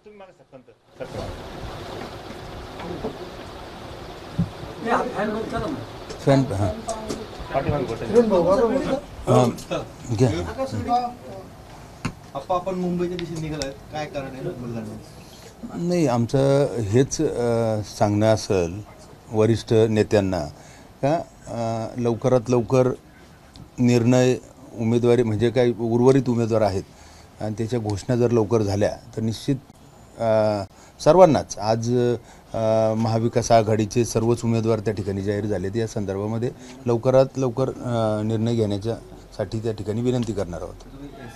तुम्ही मागे सरपंच फॅन हां आप्पा आपण मुंबईच्या दिशेने निघालाय, काय कारण आहे बुलढाण्यात? नाही, आमचं हेच सांगणं असेल वरिष्ठ नेत्यांना का लवकरात लवकर निर्णय उमेदवारी म्हणजे काही उर्वरित उमेदवार आहेत आणि त्याच्या घोषणा जर लवकर झाल्या तर निश्चित सर्वांनाच आज महाविकास आघाडीचे सर्वच उमेदवार त्या ठिकाणी जाहीर झालेत. या संदर्भामध्ये लवकरात लवकर निर्णय घेण्याच्यासाठी त्या ठिकाणी विनंती करणार आहोत.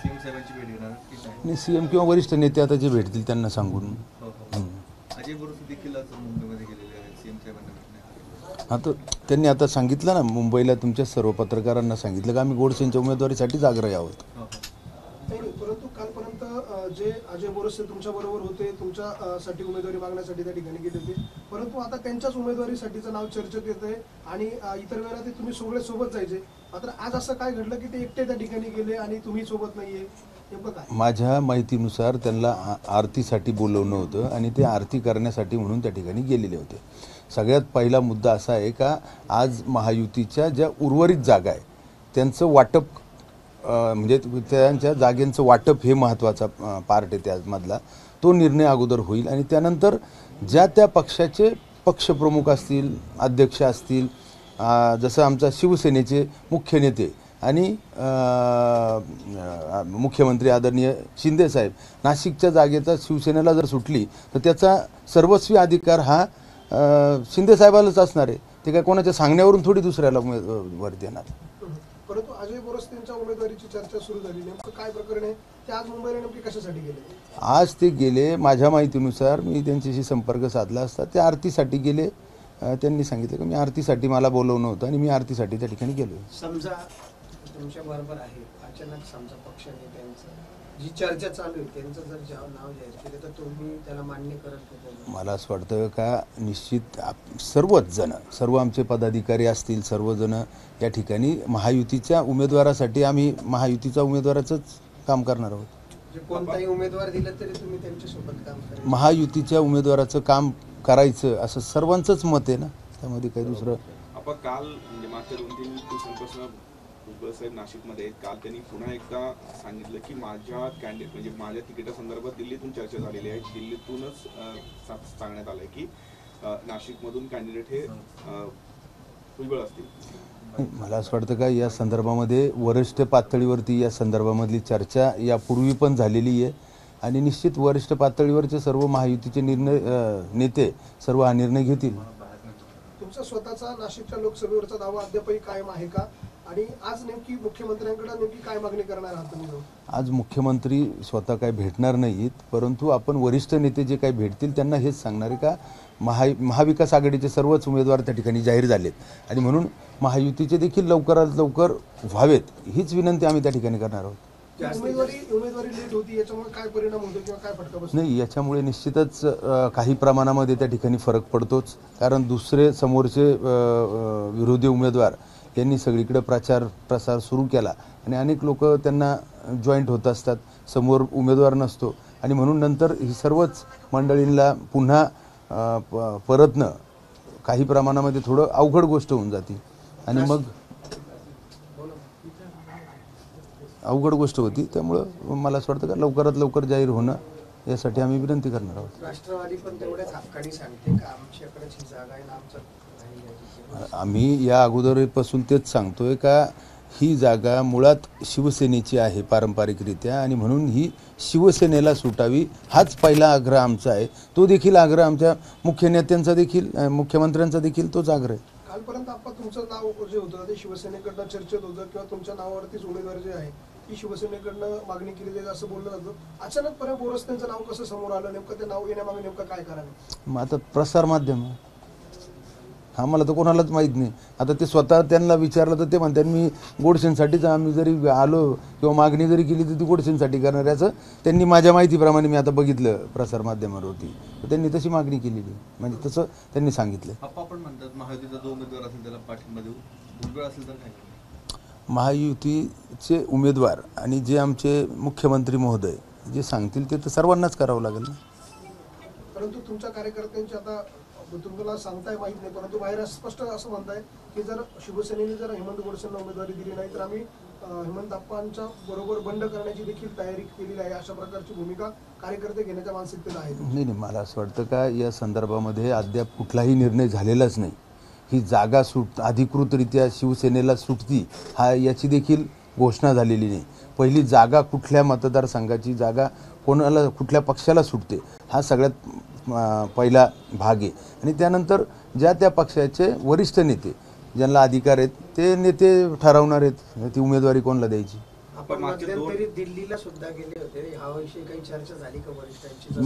सीएम साहेबांची भेट घेणार की काय? आणि सीएम किंवा वरिष्ठ नेते आता जे भेटतील त्यांना सांगून अजय बोरसे देखील आज मुंबईमध्ये गेलेले आहेत सीएम साहेबांना भेटण्यासाठी. आता त्यांनी आता सांगितलं ना, मुंबईला तुमच्या सर्व पत्रकारांना सांगितलं का आम्ही गोडसेंच्या उमेदवारीसाठीच आग्रही आहोत. नाही, परंतु कालपर्यंत जे अजय बोरसे तुमच्या बरोबर होते, तुमच्यासाठी उमेदवारी मागण्यासाठी त्या ठिकाणी गेले होते, परंतु आता त्यांच्याच उमेदवारीसाठीचं नाव चर्चेत येत आहे आणि इतर वेळेला ते तुम्ही सगळे सोबत जायचे, मात्र आज असं काय घडलं की ते एकटे त्या ठिकाणी गेले आणि तुम्ही सोबत नाहीये, नेमकं काय? माझ्या माहितीनुसार त्यांना आरतीसाठी बोलवणं होतं आणि ते आरती करण्यासाठी म्हणून त्या ठिकाणी गेलेले होते. सगळ्यात पहिला मुद्दा असा आहे का आज महायुतीच्या ज्या उर्वरित जागा आहे त्यांचं वाटप म्हणजे त्यांच्या जागेंचं वाटप हे महत्त्वाचा पार्ट आहे त्यामधला. तो निर्णय अगोदर होईल आणि त्यानंतर ज्या त्या पक्षाचे पक्षप्रमुख असतील, अध्यक्ष असतील, जसं आमचा शिवसेनेचे मुख्य नेते आणि मुख्यमंत्री आदरणीय शिंदेसाहेब नाशिकच्या जागेचा शिवसेनेला जर सुटली तर त्याचा सर्वस्वी अधिकार हा शिंदेसाहेबालाच असणार आहे. ते काय कोणाच्या सांगण्यावरून थोडी दुसऱ्याला वर देणार. परंतु अजय बोरसे यांच्या उमेदवारीची चर्चा सुरू झाली, नेमकं काय प्रकरण आहे? ते आज मुंबईला नेमके कशासाठी गेले? आज ते गेले, माझ्या माहितीनुसार मी त्यांच्याशी संपर्क साधला असता ते आरतीसाठी गेले. त्यांनी सांगितलं की मी आरतीसाठी मला बोलवणं होतं आणि मी आरतीसाठी त्या ठिकाणी गेलो. समजा तुमच्या बरोबर आहे, अचानक समजा पक्ष नेत्यांचं जी चर्चा चालू आहे त्यांचं जर नाव जाहीर केलं तर तुम्ही त्याला मान्य करत होते? मला असं वाटतं का निश्चित सर्वच जण, सर्व आमचे पदाधिकारी असतील, सर्वजण या ठिकाणी महायुतीच्या उमेदवारासाठी आम्ही महायुतीच्या उमेदवाराचंच काम करणार आहोत. कोणताही उमेदवार दिला तरी तुम्ही त्यांच्यासोबत काम करा? महायुतीच्या उमेदवाराचं काम करायचं असं सर्वांचंच मत आहे ना, त्यामध्ये काही दुसरं. आपण काल म्हणजे मागच्या 2-3 दिवसांपासून भुजबळ साहेब नाशिकमध्ये आहेत. काल त्यांनी पुन्हा एकदा सांगितलं की माझ्या कॅन्डिडेट म्हणजे माझ्या तिकिटासंदर्भात दिल्लीतून चर्चा झालेली आहे. दिल्लीतूनच सांगण्यात आलंय की नाशिकमधून कॅन्डिडेट हे भुजबळ असतील. मला असं वाटतं का या संदर्भामध्ये वरिष्ठ पातळीवरती या संदर्भामधली चर्चा यापूर्वी पण झालेली आहे आणि निश्चित वरिष्ठ पातळीवरचे सर्व महायुतीचे नेते सर्व हा निर्णय घेतील. तुमचा स्वतःचा नाशिकच्या लोकसभेवरचा दावा अद्यापही कायम आहे का? आणि आज नेमकी मुख्यमंत्र्यांकडे नेमकी काय मागणी करणार आहात तुम्ही? आज मुख्यमंत्री स्वतः काही भेटणार नाहीत, परंतु आपण वरिष्ठ नेते जे काही भेटतील त्यांना हेच सांगणार आहे का महाविकास आघाडीचे सर्वच उमेदवार त्या ठिकाणी जाहीर झालेत आणि म्हणून महायुतीचे देखील लवकरात लवकर व्हावेत हीच विनंती आम्ही त्या ठिकाणी करणार आहोत. उमेदवारी लेट होती, याच्यामुळे काय परिणाम होतो किंवा काय फटका बसतो? नाही, याच्यामुळे निश्चितच काही प्रमाणामध्ये त्या ठिकाणी फरक पडतोच, कारण दुसरे समोरचे विरोधी उमेदवार यांनी सगळीकडे प्रसार सुरू केला आणि अनेक लोक त्यांना जॉईंट होत असतात, समोर उमेदवार नसतो आणि म्हणून नंतर ही सर्वच मंडळींना पुन्हा परतणं काही प्रमाणामध्ये थोडं अवघड गोष्ट होऊन जाते आणि मग अवघड गोष्ट होती. त्यामुळं मला असं वाटतं का लवकरात लवकर जाहीर होणं यासाठी आम्ही विनंती करणार आहोत. राष्ट्रवादी पण तेवढ्याच हक्कानी सांगते का आमच्याकडेच ही जागा आहे ना, आमचं आम्ही या अगोदरपासून तेच सांगतोय का ही जागा मुळात शिवसेनेची आहे पारंपरिकरित्या आणि म्हणून ही शिवसेनेला सुटावी हाच पहिला आग्रह आमचा आहे. तो देखील आग्रह आमच्या मुख्य नेत्यांचा देखील मुख्यमंत्र्यांचा देखील तोच आग्रह आहे. कालपर्यंत आपण तुमचं नाव जे होतं ते शिवसेनेकडनं चर्चेत होतं किंवा तुमच्या नावावरतीच उमेदवार जे आहे ती शिवसेनेकडनं मागणी केली जाईल असं बोललं जातं. अचानकपणे बोरसेंचं नाव कसं समोर आलं? नेमकं ते नाव येण्यामागे नेमकं काय कारण? मग आता प्रसारमाध्यम आम्हाला तर कोणालाच माहीत नाही. आता ते स्वतः त्यांना विचारलं तर ते म्हणतात मी गोडसेंसाठीच आम्ही जरी आलो किंवा मागणी जरी केली तर ती गोडसेंसाठी करणार याचं त्यांनी माझ्या माहितीप्रमाणे मी आता बघितलं प्रसारमाध्यमावरती तर त्यांनी तशी मागणी केलेली म्हणजे तसं त्यांनी सांगितलं. आपण म्हणतात महायुतीचा जो उमेदवार असेल त्याला पाठिंबा देऊ, भुजबळ असेल तर काय? महायुतीचे उमेदवार आणि जे आमचे मुख्यमंत्री महोदय जे सांगतील ते तर सर्वांनाच करावं लागेल ना. परंतु तुमच्या कार्यकर्त्यांची आता तुम्हाला सांगताय माहित नाही, परंतु बाहेर स्पष्ट असं म्हणताय की जर शिवसेनेने जर हेमंत गोडसेंना उमेदवारी दिली नाही तर आम्ही हेमंत अप्पांच्या बरोबर बंड करण्याची देखील तयारी केलेली आहे, अशा प्रकारची भूमिका कार्यकर्ते घेण्याच्या मानसिकतेला आहे. नाही नाही, मला असं वाटतं का या संदर्भामध्ये अद्याप कुठलाही निर्णय झालेलाच नाही. ही जागा अधिकृतरित्या शिवसेनेला सुटती याची देखील घोषणा झालेली नाही. पहिली जागा कुठल्या मतदारसंघाची जागा कोणाला कुठल्या पक्षाला सुटते हा सगळ्यात पहिला भाग आहे. आणि त्यानंतर ज्या त्या पक्षाचे वरिष्ठ नेते ज्यांना अधिकार आहेत ते नेते ठरवणार आहेत ती उमेदवारी कोणाला द्यायची. आपण मध्यंतरी दिल्लीला सुद्धा गेले होते, याविषयी काही चर्चा झाली का वरिष्ठांची?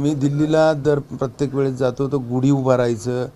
मी दिल्लीला दर प्रत्येक वेळेस जातो तर गुढी उभारायचं,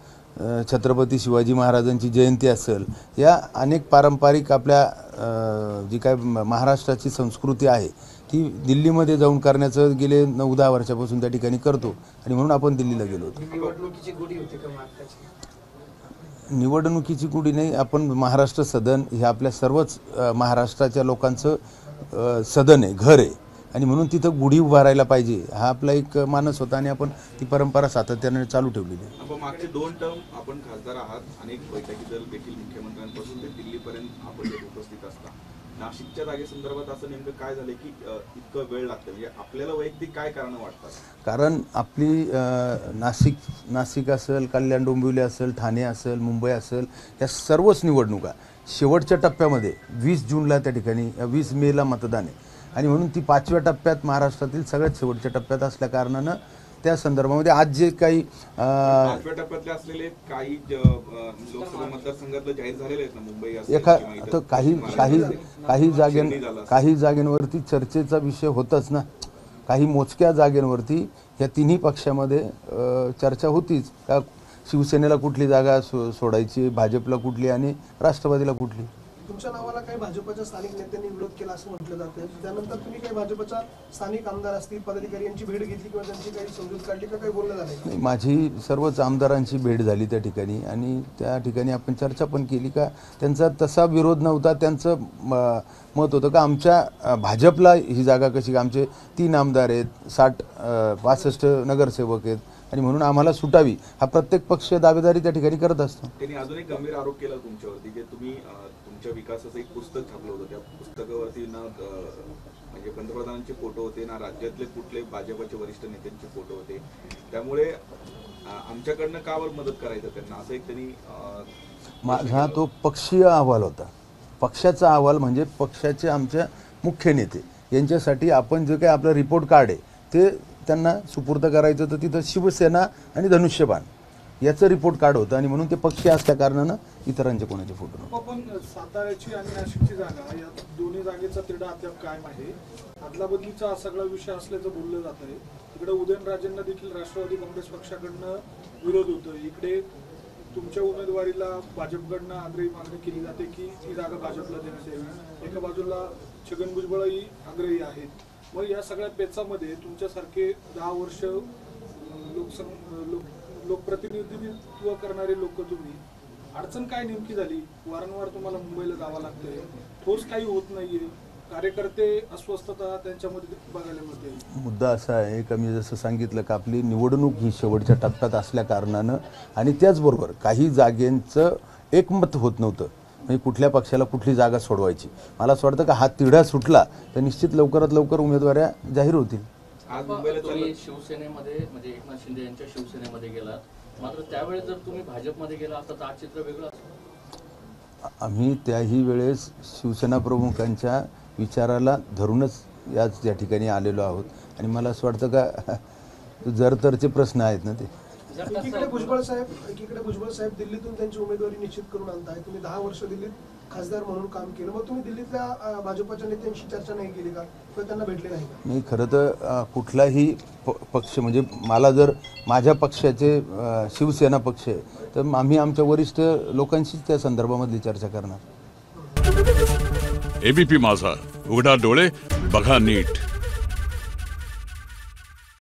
छत्रपती शिवाजी महाराजांची जयंती असेल, या अनेक पारंपरिक आपल्या जी काय महाराष्ट्राची संस्कृती आहे ती दिल्लीमध्ये जाऊन करण्याचं गेले 9-10 वर्षापासून त्या ठिकाणी करतो आणि म्हणून आपण दिल्लीला गेलो होतो. निवडणुकीची गुढी होती का मागची? निवडणुकीची गुढी नाही, आपण महाराष्ट्र सदन हे आपल्या सर्वच महाराष्ट्राच्या लोकांचं सदन आहे, घर आहे आणि म्हणून तिथं गुढी उभारायला पाहिजे हा आपला एक मानस होता आणि आपण ती परंपरा सातत्याने चालू ठेवलेली आहे. आपण मागचे 2 टर्म आपण खासदार आहात, अनेक बैठकी दल देखील मुख्यमंत्र्यांपासून ते दिल्लीपर्यंत आपण उपस्थित असता. नाशिकच्या जागेसंदर्भात असं नेमकं काय झालं की इतकं वेळ लागतं, म्हणजे आपल्याला वैयक्तिक काय कारणं वाटतात? कारण आपली नाशिक असेल, कल्याण डोंबिवली असेल, ठाणे असेल, मुंबई असेल, या सर्वच निवडणुका शेवटच्या टप्प्यामध्ये 20 जूनला त्या ठिकाणी 20 मेला मतदान आहे आणि म्हणून ती 5व्या टप्प्यात महाराष्ट्रातील सगळ्यात शेवटच्या टप्प्यात असल्या कारणानं त्या संदर्भामध्ये आज जे काही 5व्या टप्प्यातले असलेले काही लोकसभा मतदारसंघातले जाहीर झालेले आहेत ना, मुंबई काही जागेंवरती चर्चेचा विषय होताच ना. काही मोजक्या जागेंवरती या तिन्ही पक्षामध्ये चर्चा होतीच का शिवसेनेला कुठली जागा सोडायची, भाजपला कुठली आणि राष्ट्रवादीला कुठली. तुमच्या नावाला काही भाजपच्या स्थानिक नेत्यांनी विरोध केला असं म्हटलं जातं. त्यानंतर तुम्ही काही भाजपच्या स्थानिक आमदार असतील, पदाधिकारी यांची भेट घेतली किंवा त्यांची काही समजूत काढली का, काही बोललं झालं? माझी सर्वच आमदारांची भेट झाली त्या ठिकाणी आणि त्या ठिकाणी आपण चर्चा पण केली का त्यांचा तसा विरोध नव्हता. त्यांचं मत होतं का आमच्या भाजपला ही जागा कशी, आमचे 3 आमदार आहेत, 65 नगरसेवक आहेत आणि म्हणून आम्हाला सुटावी हा प्रत्येक पक्ष दावेदारी त्या ठिकाणी करत असतो. त्यांनी अजून एक गंभीर आरोप केला तुमच्यावरती की तुम्ही तुमच्या विकासाचं एक पुस्तक छापलं होतं, त्या पुस्तकावरती ना म्हणजे पंतप्रधानांचे फोटो होते ना राज्यातले कुठले भाजपचे वरिष्ठ नेत्यांचे फोटो होते, त्यामुळे आमच्याकडनं का मदत करायचं त्यांना, असं एक त्यांनी माझा तो पक्षीय अहवाल होता. पक्षाचा अहवाल म्हणजे पक्षाचे आमच्या मुख्य नेते यांच्यासाठी आपण जे काही आपलं रिपोर्ट कार्ड आहे ते त्यांना सुपूर्द करायचं, तर तिथं शिवसेना आणि धनुष्यबाण याचं रिपोर्ट कार्ड होतं आणि म्हणून ते पक्षी असल्या कारणानं इतरांचे कोणाचे फोटो नव्हते. पण साताऱ्याची आणि नाशिकची जागा या दोन्ही जागेचा तिढा अद्याप कायम आहे. अदलाबदलीचा हा सगळा विषय असल्याचं बोललं जात आहे. तिकडे उदयनराजेंना देखील राष्ट्रवादी काँग्रेस पक्षाकडनं विरोध होतो. इकडे तुमच्या उमेदवारीला भाजपकडनं आग्रही मागणी केली जाते की ती जागा भाजपला देण्यात यावी. एका बाजूला छगन भुजबळही आग्रही आहेत. मग या सगळ्या पेचामध्ये तुमच्यासारखे 10 वर्ष लोकप्रतिनिधित्व करणारे लोक, तुम्ही अडचण काय नेमकी झाली? वारंवार तुम्हाला मुंबईला जावं लागतंय, ठोस काही होत नाहीये, कार्यकर्ते अस्वस्थता त्यांच्यामध्ये बघायला मिळते. मुद्दा असा आहे का मी जसं सांगितलं का आपली निवडणूक ही शेवटच्या टप्प्यात असल्या कारणानं आणि त्याचबरोबर काही जागेंचं एकमत होत नव्हतं, म्हणजे कुठल्या पक्षाला कुठली जागा सोडवायची. मला असं वाटतं का हा तिढा सुटला तर निश्चित लवकरात लवकर उमेदवाऱ्या जाहीर होतील. आज मुंबईला तुम्ही शिवसेनेमध्ये म्हणजे एकनाथ शिंदे यांच्या शिवसेनेमध्ये गेलात, मात्र त्यावेळेस जर तुम्ही भाजपमध्ये गेला असता तर आज चित्र वेगळं असतं. आम्ही त्याही वेळेस शिवसेना प्रमुखांच्या विचाराला धरूनच याच या ठिकाणी आलेलो आहोत आणि मला असं वाटतं का जर तरचे प्रश्न आहेत ना ते. एकीकडे भुजबळ साहेब दिल्लीतून त्यांची उमेदवारी निश्चित करून आणताय. तुम्ही 10 वर्ष दिल्लीत खासदार म्हणून काम केलं, मग तुम्ही दिल्लीतल्या भाजपच्या नेत्यांशी चर्चा नाही केली का, किंवा त्यांना भेटले नाही का? मी खरं तर कुठलाही पक्ष म्हणजे मला जर माझ्या पक्षाचे शिवसेना पक्ष आहे तर आम्ही आमच्या वरिष्ठ लोकांशीच त्या संदर्भामधली चर्चा करणार. एबीपी माझा, उघडा डोळे बघा नीट.